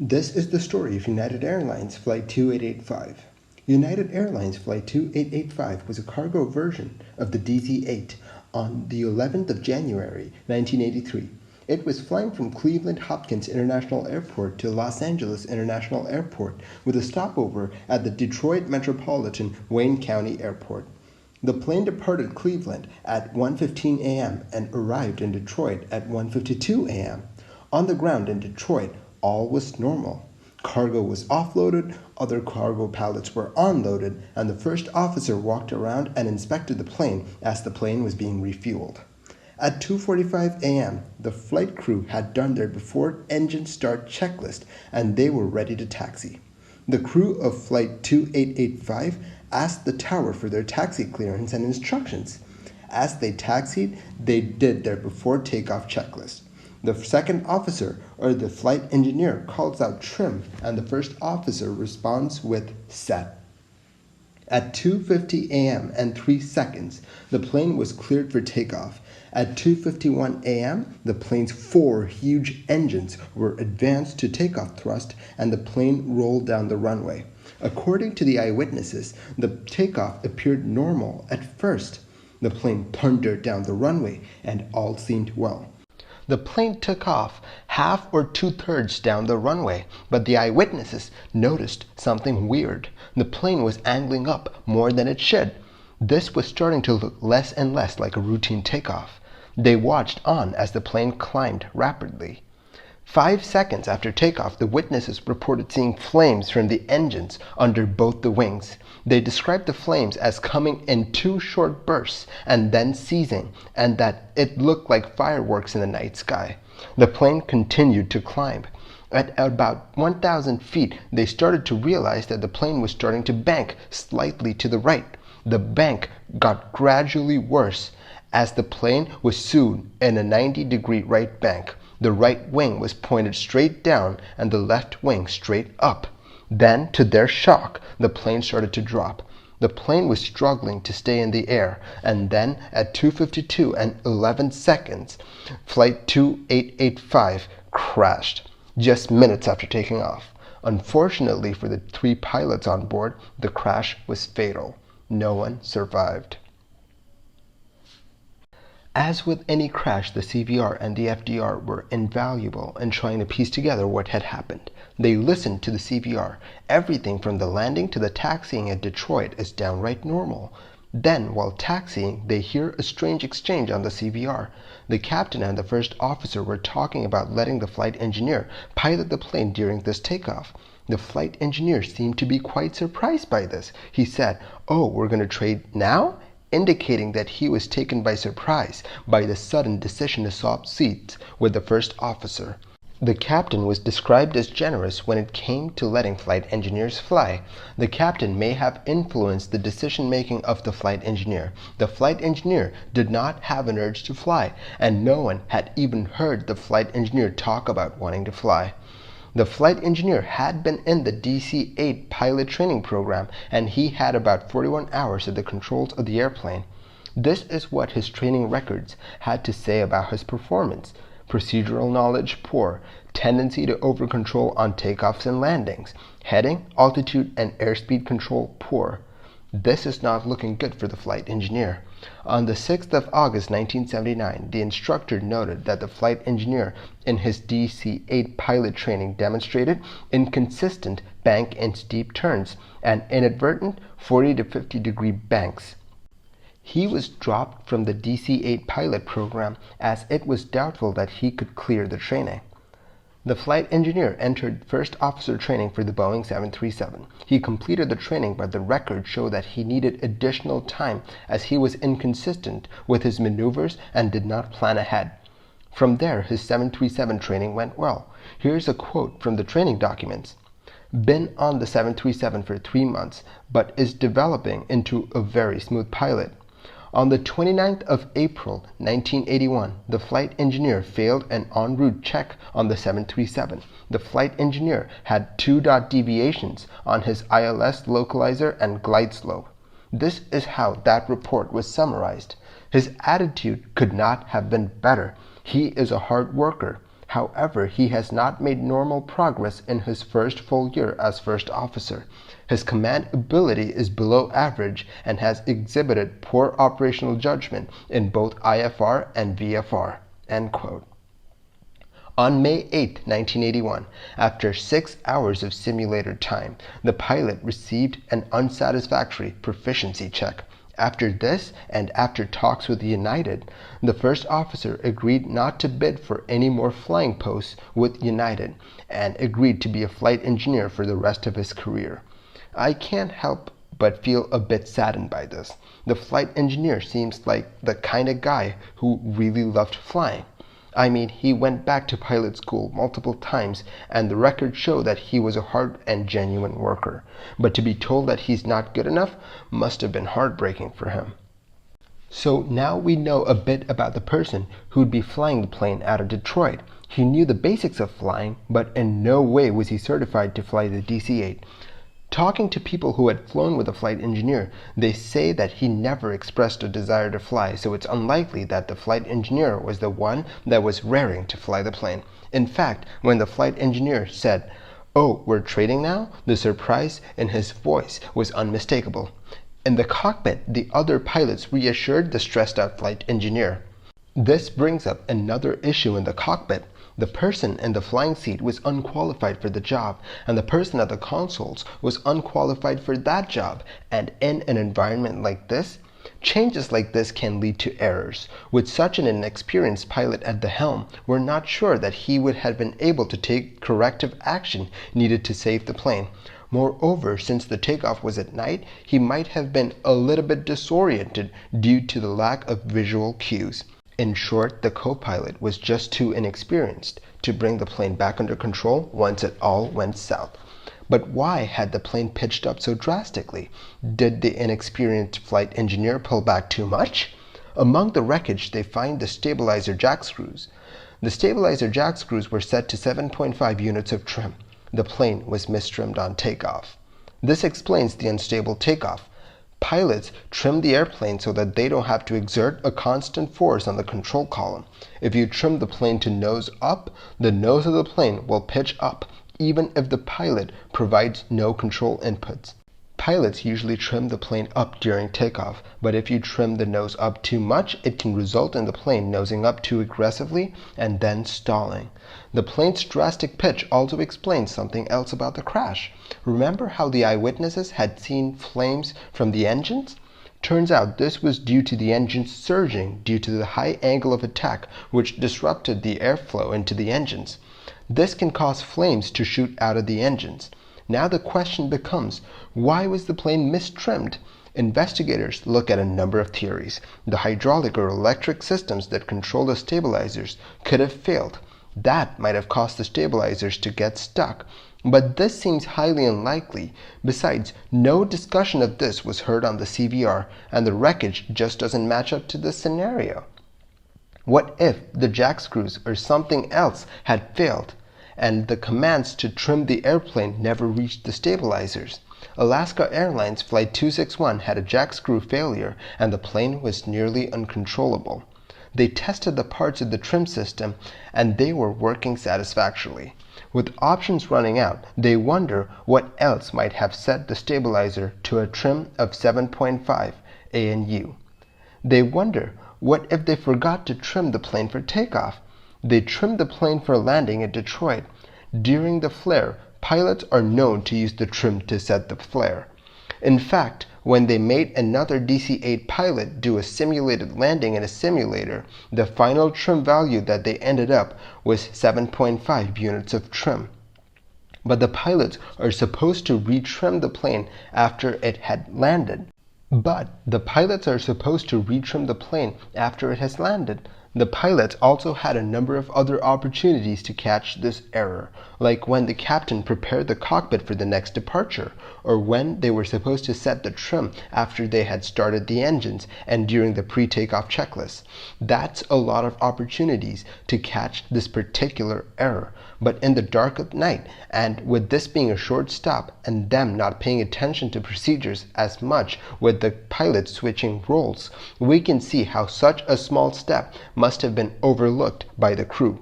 This is the story of United Airlines Flight 2885. United Airlines Flight 2885 was a cargo version of the DC-8 on the 11th of January, 1983. It was flying from Cleveland Hopkins International Airport to Los Angeles International Airport with a stopover at the Detroit Metropolitan Wayne County Airport. The plane departed Cleveland at 1:15 a.m. and arrived in Detroit at 1:52 a.m. On the ground in Detroit, all was normal. Cargo was offloaded, other cargo pallets were unloaded, and the first officer walked around and inspected the plane as the plane was being refueled. At 2:45 a.m., the flight crew had done their before engine start checklist and they were ready to taxi. The crew of Flight 2885 asked the tower for their taxi clearance and instructions. As they taxied, they did their before takeoff checklist. The second officer, or the flight engineer, calls out trim, and the first officer responds with set. At 2:50 a.m. and 3 seconds, the plane was cleared for takeoff. At 2:51 a.m., the plane's 4 huge engines were advanced to takeoff thrust, and the plane rolled down the runway. According to the eyewitnesses, the takeoff appeared normal at first. The plane thundered down the runway, and all seemed well. The plane took off half or 2/3 down the runway, but the eyewitnesses noticed something weird. The plane was angling up more than it should. This was starting to look less and less like a routine takeoff. They watched on as the plane climbed rapidly. 5 seconds after takeoff, the witnesses reported seeing flames from the engines under both the wings. They described the flames as coming in 2 short bursts and then ceasing, and that it looked like fireworks in the night sky. The plane continued to climb. At about 1,000 feet, they started to realize that the plane was starting to bank slightly to the right. The bank got gradually worse as the plane was soon in a 90-degree right bank. The right wing was pointed straight down and the left wing straight up. Then, to their shock, the plane started to drop. The plane was struggling to stay in the air, and then at 2:52 and 11 seconds, Flight 2885 crashed, just minutes after taking off. Unfortunately for the 3 pilots on board, the crash was fatal. No one survived. As with any crash, the CVR and the FDR were invaluable in trying to piece together what had happened. They listened to the CVR. Everything from the landing to the taxiing at Detroit is downright normal. Then, while taxiing, they hear a strange exchange on the CVR. The captain and the first officer were talking about letting the flight engineer pilot the plane during this takeoff. The flight engineer seemed to be quite surprised by this. He said, "Oh, we're going to trade now?" indicating that he was taken by surprise by the sudden decision to swap seats with the first officer. The captain was described as generous when it came to letting flight engineers fly. The captain may have influenced the decision-making of the flight engineer. The flight engineer did not have an urge to fly, and no one had even heard the flight engineer talk about wanting to fly. The flight engineer had been in the DC-8 pilot training program, and he had about 41 hours at the controls of the airplane. This is what his training records had to say about his performance. Procedural knowledge poor, tendency to over-control on takeoffs and landings, heading, altitude, and airspeed control poor. This is not looking good for the flight engineer. On the 6th of August 1979, the instructor noted that the flight engineer in his DC-8 pilot training demonstrated inconsistent bank and steep turns and inadvertent 40 to 50 degree banks. He was dropped from the DC-8 pilot program as it was doubtful that he could clear the training. The flight engineer entered first officer training for the Boeing 737. He completed the training, but the records show that he needed additional time as he was inconsistent with his maneuvers and did not plan ahead. From there, his 737 training went well. Here's a quote from the training documents. "Been on the 737 for 3 months, but is developing into a very smooth pilot. On the 29th of April 1981, the flight engineer failed an en route check on the 737. The flight engineer had 2 dot deviations on his ILS localizer and glide slope. This is how that report was summarized. His attitude could not have been better. He is a hard worker, However, he has not made normal progress in his first full year as first officer. His command ability is below average and has exhibited poor operational judgment in both IFR and VFR." End quote. On May 8, 1981, after 6 hours of simulator time, the pilot received an unsatisfactory proficiency check. After this, and after talks with United, the first officer agreed not to bid for any more flying posts with United and agreed to be a flight engineer for the rest of his career. I can't help but feel a bit saddened by this. The flight engineer seems like the kind of guy who really loved flying. I mean, he went back to pilot school multiple times, and the records show that he was a hard and genuine worker. But to be told that he's not good enough must have been heartbreaking for him. So now we know a bit about the person who'd be flying the plane out of Detroit. He knew the basics of flying, but in no way was he certified to fly the DC-8. Talking to people who had flown with a flight engineer, they say that he never expressed a desire to fly, so it's unlikely that the flight engineer was the one that was raring to fly the plane. In fact, when the flight engineer said, "Oh, we're trading now?" the surprise in his voice was unmistakable. In the cockpit, the other pilots reassured the stressed-out flight engineer. This brings up another issue in the cockpit. The person in the flying seat was unqualified for the job, and the person at the consoles was unqualified for that job. And in an environment like this, changes like this can lead to errors. With such an inexperienced pilot at the helm, we're not sure that he would have been able to take corrective action needed to save the plane. Moreover, since the takeoff was at night, he might have been a little bit disoriented due to the lack of visual cues. In short, the co-pilot was just too inexperienced to bring the plane back under control once it all went south. But why had the plane pitched up so drastically? Did the inexperienced flight engineer pull back too much? Among the wreckage, they find the stabilizer jack screws. The stabilizer jack screws were set to 7.5 units of trim. The plane was mistrimmed on takeoff. This explains the unstable takeoff. Pilots trim the airplane so that they don't have to exert a constant force on the control column. If you trim the plane to nose up, the nose of the plane will pitch up, even if the pilot provides no control inputs. Pilots usually trim the plane up during takeoff, but if you trim the nose up too much, it can result in the plane nosing up too aggressively and then stalling. The plane's drastic pitch also explains something else about the crash. Remember how the eyewitnesses had seen flames from the engines? Turns out this was due to the engines surging due to the high angle of attack, which disrupted the airflow into the engines. This can cause flames to shoot out of the engines. Now the question becomes, why was the plane mistrimmed? Investigators look at a number of theories. The hydraulic or electric systems that control the stabilizers could have failed. That might have caused the stabilizers to get stuck. But this seems highly unlikely. Besides, no discussion of this was heard on the CVR, and the wreckage just doesn't match up to this scenario. What if the jack screws or something else had failed, and the commands to trim the airplane never reached the stabilizers? Alaska Airlines Flight 261 had a jack screw failure, and the plane was nearly uncontrollable. They tested the parts of the trim system, and they were working satisfactorily. With options running out, they wonder what else might have set the stabilizer to a trim of 7.5 ANU. They wonder, what if they forgot to trim the plane for takeoff? They trimmed the plane for landing at Detroit. During the flare, pilots are known to use the trim to set the flare. In fact, when they made another DC-8 pilot do a simulated landing in a simulator, the final trim value that they ended up was 7.5 units of trim. But the pilots are supposed to retrim the plane after it had landed. The pilots also had a number of other opportunities to catch this error, like when the captain prepared the cockpit for the next departure, or when they were supposed to set the trim after they had started the engines and during the pre-takeoff checklist. That's a lot of opportunities to catch this particular error. But in the dark of night, and with this being a short stop and them not paying attention to procedures as much with the pilot switching roles, we can see how such a small step must have been overlooked by the crew.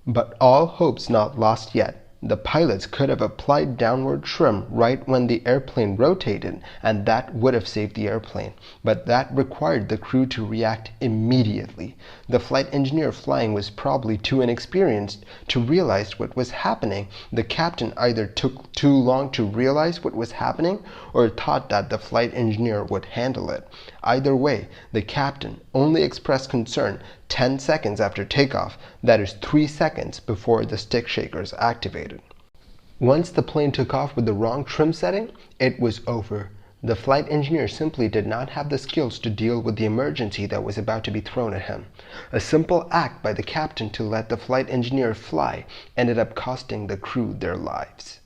But all hope's not lost yet. The pilots could have applied downward trim right when the airplane rotated, and that would have saved the airplane. But that required the crew to react immediately. The flight engineer flying was probably too inexperienced to realize what was happening. The captain either took too long to realize what was happening or thought that the flight engineer would handle it. Either way, the captain only expressed concern 10 seconds after takeoff, that is 3 seconds before the stick shakers activated. Once the plane took off with the wrong trim setting, it was over. The flight engineer simply did not have the skills to deal with the emergency that was about to be thrown at him. A simple act by the captain to let the flight engineer fly ended up costing the crew their lives.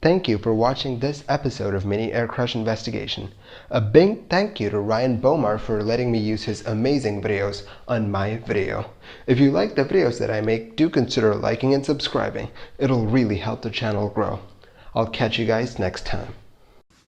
Thank you for watching this episode of Mini Air Crash Investigation. A big thank you to Ryan Bomar for letting me use his amazing videos on my video. If you like the videos that I make, do consider liking and subscribing. It'll really help the channel grow. I'll catch you guys next time.